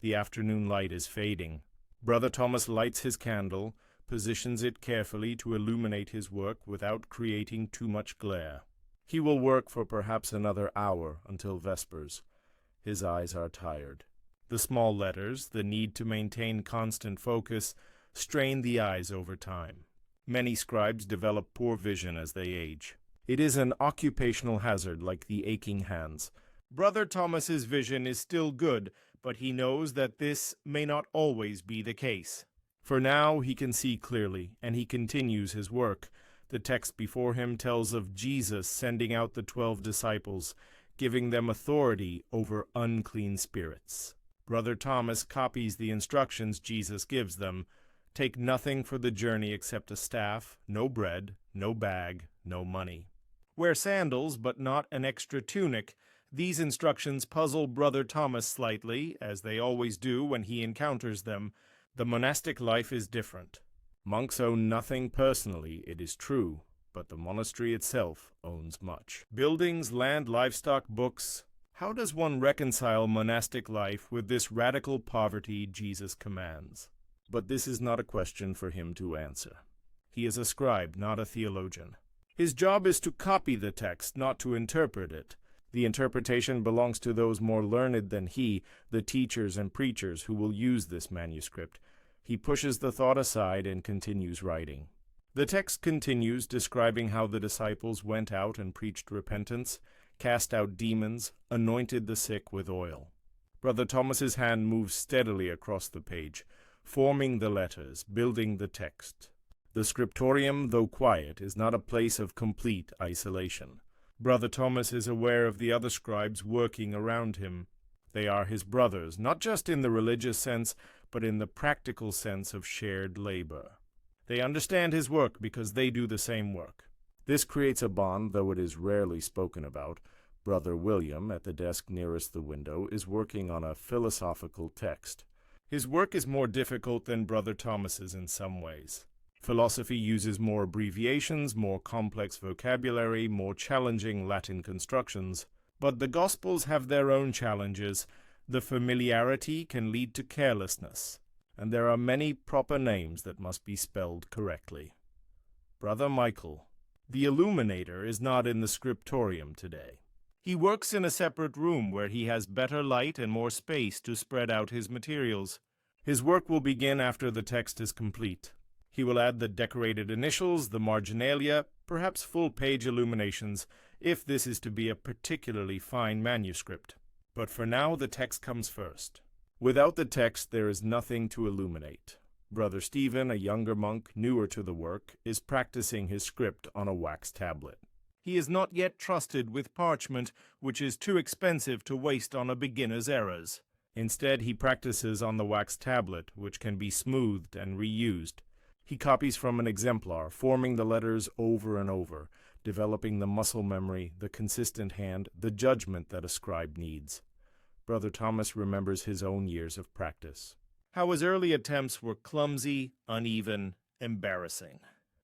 The afternoon light is fading. Brother Thomas lights his candle, positions it carefully to illuminate his work without creating too much glare. He will work for perhaps another hour until vespers. His eyes are tired. The small letters, the need to maintain constant focus, strain the eyes over time. Many scribes develop poor vision as they age. It is an occupational hazard like the aching hands. Brother Thomas's vision is still good, but he knows that this may not always be the case. For now he can see clearly, and he continues his work. The text before him tells of Jesus sending out the 12 disciples, giving them authority over unclean spirits. Brother Thomas copies the instructions Jesus gives them. Take nothing for the journey except a staff, no bread, no bag, no money. Wear sandals, but not an extra tunic. These instructions puzzle Brother Thomas slightly, as they always do when he encounters them. The monastic life is different. Monks own nothing personally, it is true, but the monastery itself owns much. Buildings, land, livestock, books. How does one reconcile monastic life with this radical poverty Jesus commands? But this is not a question for him to answer. He is a scribe, not a theologian. His job is to copy the text, not to interpret it. The interpretation belongs to those more learned than he, the teachers and preachers who will use this manuscript. He pushes the thought aside and continues writing. The text continues, describing how the disciples went out and preached repentance, cast out demons, anointed the sick with oil. Brother Thomas's hand moves steadily across the page, forming the letters, building the text. The scriptorium, though quiet, is not a place of complete isolation. Brother Thomas is aware of the other scribes working around him. They are his brothers, not just in the religious sense, but in the practical sense of shared labor. They understand his work because they do the same work. This creates a bond, though it is rarely spoken about. Brother William, at the desk nearest the window, is working on a philosophical text. His work is more difficult than Brother Thomas's in some ways. Philosophy uses more abbreviations, more complex vocabulary, more challenging Latin constructions. But the Gospels have their own challenges. The familiarity can lead to carelessness, and there are many proper names that must be spelled correctly. Brother Michael, the illuminator, is not in the scriptorium today. He works in a separate room where he has better light and more space to spread out his materials. His work will begin after the text is complete. He will add the decorated initials, the marginalia, perhaps full-page illuminations, if this is to be a particularly fine manuscript. But for now, the text comes first. Without the text, there is nothing to illuminate. Brother Stephen, a younger monk, newer to the work, is practicing his script on a wax tablet. He is not yet trusted with parchment, which is too expensive to waste on a beginner's errors. Instead, he practices on the wax tablet, which can be smoothed and reused. He copies from an exemplar, forming the letters over and over, developing the muscle memory, the consistent hand, the judgment that a scribe needs. Brother Thomas remembers his own years of practice. How his early attempts were clumsy, uneven, embarrassing.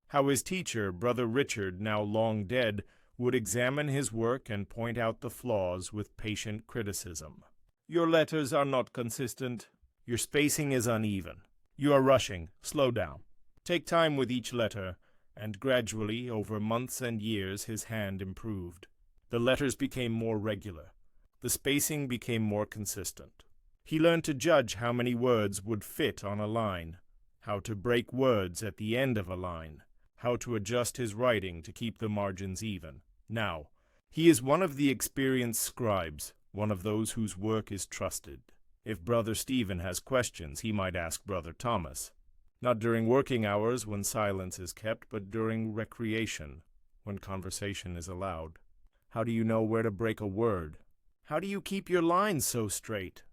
How his teacher, Brother Richard, now long dead, would examine his work and point out the flaws with patient criticism. Your letters are not consistent. Your spacing is uneven. You are rushing. Slow down. Take time with each letter, and gradually, over months and years, his hand improved. The letters became more regular. The spacing became more consistent. He learned to judge how many words would fit on a line, how to break words at the end of a line, how to adjust his writing to keep the margins even. Now, he is one of the experienced scribes, one of those whose work is trusted. If Brother Stephen has questions, he might ask Brother Thomas. Not during working hours when silence is kept, but during recreation, when conversation is allowed. How do you know where to break a word? How do you keep your lines so straight?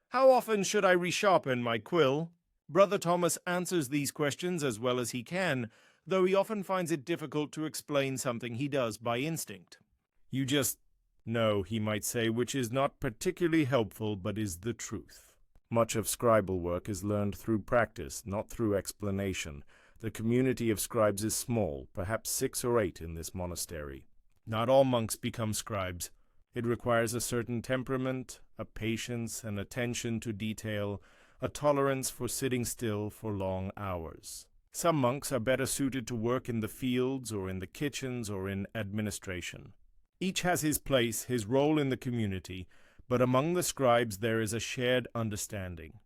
How often should I resharpen my quill? Brother Thomas answers these questions as well as he can, though he often finds it difficult to explain something he does by instinct. You just know, he might say, which is not particularly helpful, but is the truth. Much of scribal work is learned through practice, not through explanation. The community of scribes is small, perhaps 6 or 8 in this monastery. Not all monks become scribes. It requires a certain temperament, a patience, an attention to detail, a tolerance for sitting still for long hours. Some monks are better suited to work in the fields or in the kitchens or in administration. Each has his place, his role in the community, but among the scribes there is a shared understanding.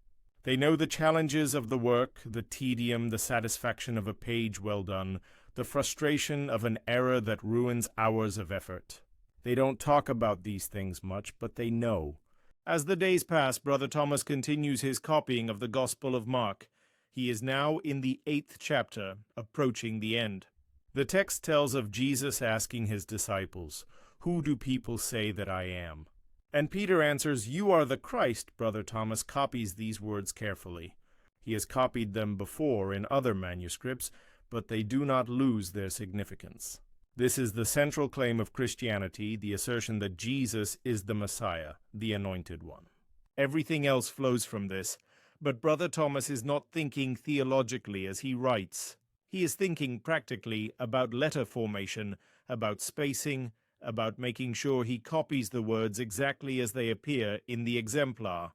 They know the challenges of the work, the tedium, the satisfaction of a page well done, the frustration of an error that ruins hours of effort. They don't talk about these things much, but they know. As the days pass, Brother Thomas continues his copying of the Gospel of Mark. He is now in the 8th chapter, approaching the end. The text tells of Jesus asking his disciples, "Who do people say that I am?" And Peter answers, "You are the Christ." Brother Thomas copies these words carefully. He has copied them before in other manuscripts, but they do not lose their significance. This is the central claim of Christianity, the assertion that Jesus is the Messiah, the Anointed One. Everything else flows from this, but Brother Thomas is not thinking theologically as he writes. He is thinking practically about letter formation, about spacing, about making sure he copies the words exactly as they appear in the exemplar.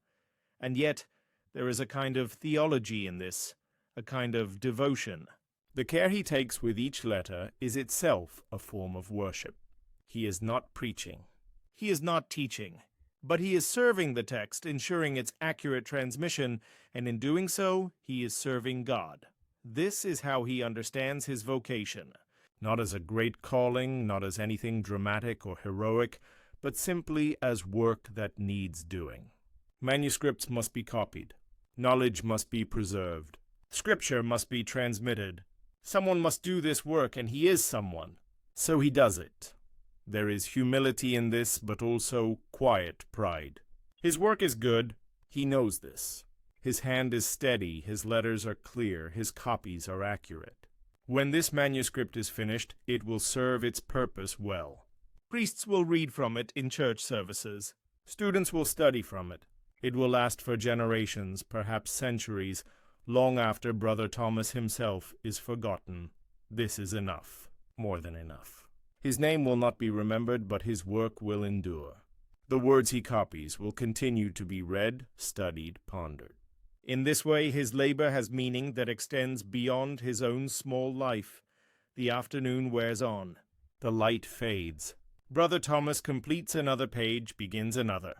And yet, there is a kind of theology in this, a kind of devotion. The care he takes with each letter is itself a form of worship. He is not preaching. He is not teaching. But he is serving the text, ensuring its accurate transmission, and in doing so, he is serving God. This is how he understands his vocation. Not as a great calling, not as anything dramatic or heroic, but simply as work that needs doing. Manuscripts must be copied. Knowledge must be preserved. Scripture must be transmitted. Someone must do this work, and he is someone. So he does it. There is humility in this, but also quiet pride. His work is good. He knows this. His hand is steady, his letters are clear, his copies are accurate. When this manuscript is finished, it will serve its purpose well. Priests will read from it in church services. Students will study from it. It will last for generations, perhaps centuries, long after Brother Thomas himself is forgotten. This is enough, more than enough. His name will not be remembered, but his work will endure. The words he copies will continue to be read, studied, pondered. In this way, his labor has meaning that extends beyond his own small life. The afternoon wears on. The light fades. Brother Thomas completes another page, begins another.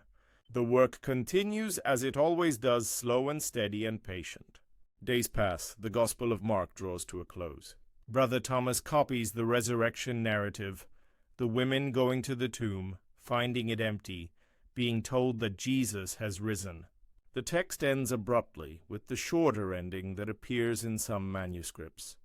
The work continues as it always does, slow and steady and patient. Days pass. The Gospel of Mark draws to a close. Brother Thomas copies the resurrection narrative, the women going to the tomb, finding it empty, being told that Jesus has risen. The text ends abruptly, with the shorter ending that appears in some manuscripts.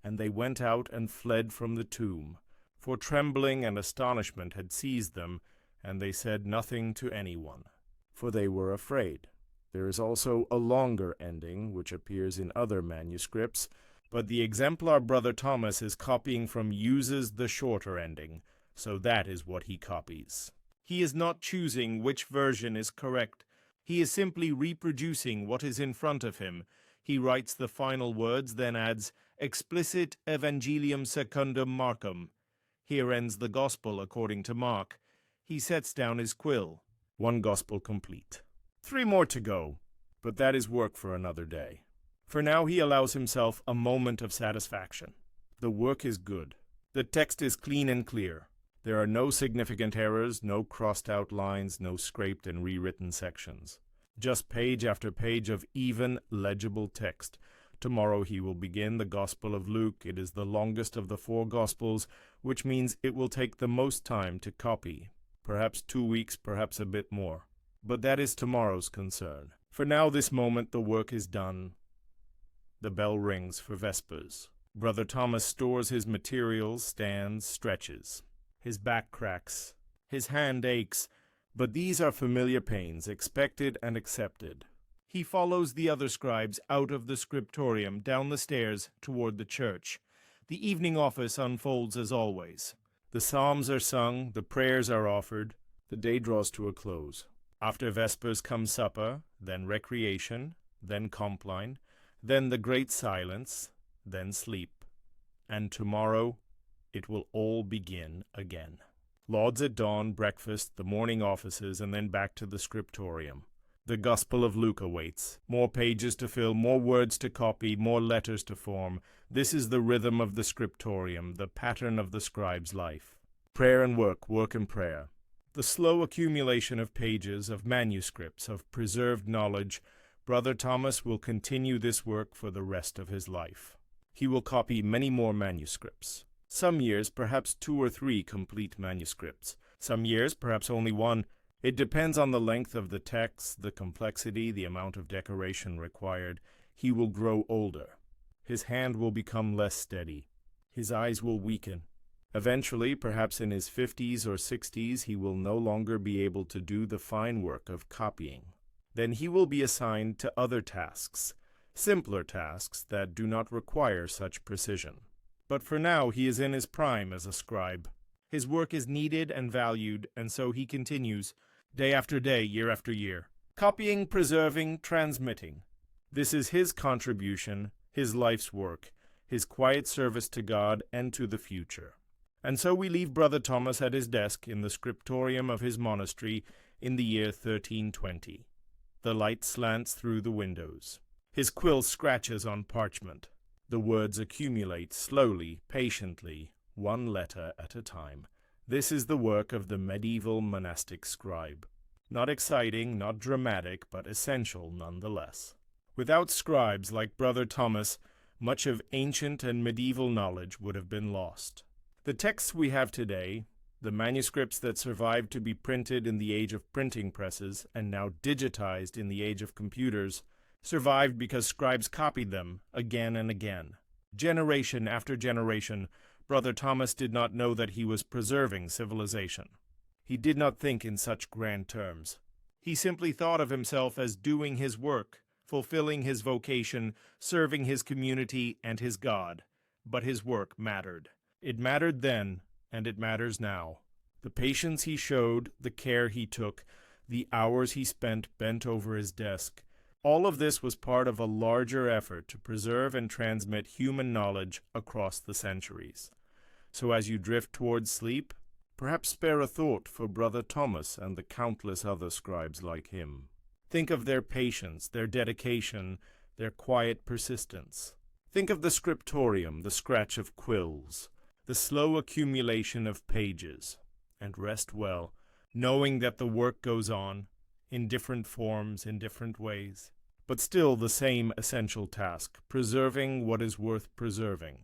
And they went out and fled from the tomb, for trembling and astonishment had seized them, and they said nothing to anyone, for they were afraid. There is also a longer ending, which appears in other manuscripts, But the exemplar Brother Thomas is copying from uses the shorter ending, so that is what he copies. He is not choosing which version is correct. He is simply reproducing what is in front of him. He writes the final words, then adds, explicit Evangelium secundum Marcum. Here ends the Gospel according to Mark. He sets down his quill. One Gospel complete. 3 more to go, but that is work for another day. For now he allows himself a moment of satisfaction. The work is good. The text is clean and clear. There are no significant errors, no crossed-out lines, no scraped and rewritten sections. Just page after page of even, legible text. Tomorrow he will begin the Gospel of Luke. It is the longest of the 4 Gospels, which means it will take the most time to copy. Perhaps 2 weeks, perhaps a bit more. But that is tomorrow's concern. For now, this moment, the work is done. The bell rings for Vespers. Brother Thomas stores his materials, stands, stretches. His back cracks. His hand aches. But these are familiar pains, expected and accepted. He follows the other scribes out of the scriptorium, down the stairs, toward the church. The evening office unfolds as always. The psalms are sung, the prayers are offered. The day draws to a close. After Vespers comes supper, then recreation, then compline, then the great silence, then sleep. And tomorrow it will all begin again. Lauds at dawn, breakfast, the morning offices, and then back to the scriptorium. The Gospel of Luke awaits. More pages to fill, more words to copy, more letters to form. This is the rhythm of the scriptorium, the pattern of the scribe's life. Prayer and work, work and prayer. The slow accumulation of pages, of manuscripts, of preserved knowledge. Brother Thomas will continue this work for the rest of his life. He will copy many more manuscripts. Some years, perhaps 2 or 3 complete manuscripts. Some years, perhaps only 1. It depends on the length of the text, the complexity, the amount of decoration required. He will grow older. His hand will become less steady. His eyes will weaken. Eventually, perhaps in his 50s or 60s, he will no longer be able to do the fine work of copying. Then he will be assigned to other tasks, simpler tasks that do not require such precision. But for now, he is in his prime as a scribe. His work is needed and valued, and so he continues, day after day, year after year, copying, preserving, transmitting. This is his contribution, his life's work, his quiet service to God and to the future. And so we leave Brother Thomas at his desk in the scriptorium of his monastery in the year 1320. The light slants through the windows. His quill scratches on parchment. The words accumulate slowly, patiently, 1 letter at a time. This is the work of the medieval monastic scribe. Not exciting, not dramatic, but essential nonetheless. Without scribes like Brother Thomas, much of ancient and medieval knowledge would have been lost. The texts we have today, the manuscripts that survived to be printed in the age of printing presses and now digitized in the age of computers, survived because scribes copied them again and again. Generation after generation, Brother Thomas did not know that he was preserving civilization. He did not think in such grand terms. He simply thought of himself as doing his work, fulfilling his vocation, serving his community and his God. But his work mattered. It mattered then, and it matters now. The patience he showed, the care he took, the hours he spent bent over his desk, all of this was part of a larger effort to preserve and transmit human knowledge across the centuries. So as you drift towards sleep, perhaps spare a thought for Brother Thomas and the countless other scribes like him. Think of their patience, their dedication, their quiet persistence. Think of the scriptorium, the scratch of quills, the slow accumulation of pages, and rest well, knowing that the work goes on, in different forms, in different ways, but still the same essential task, preserving what is worth preserving.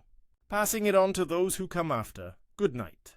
Passing it on to those who come after. Good night.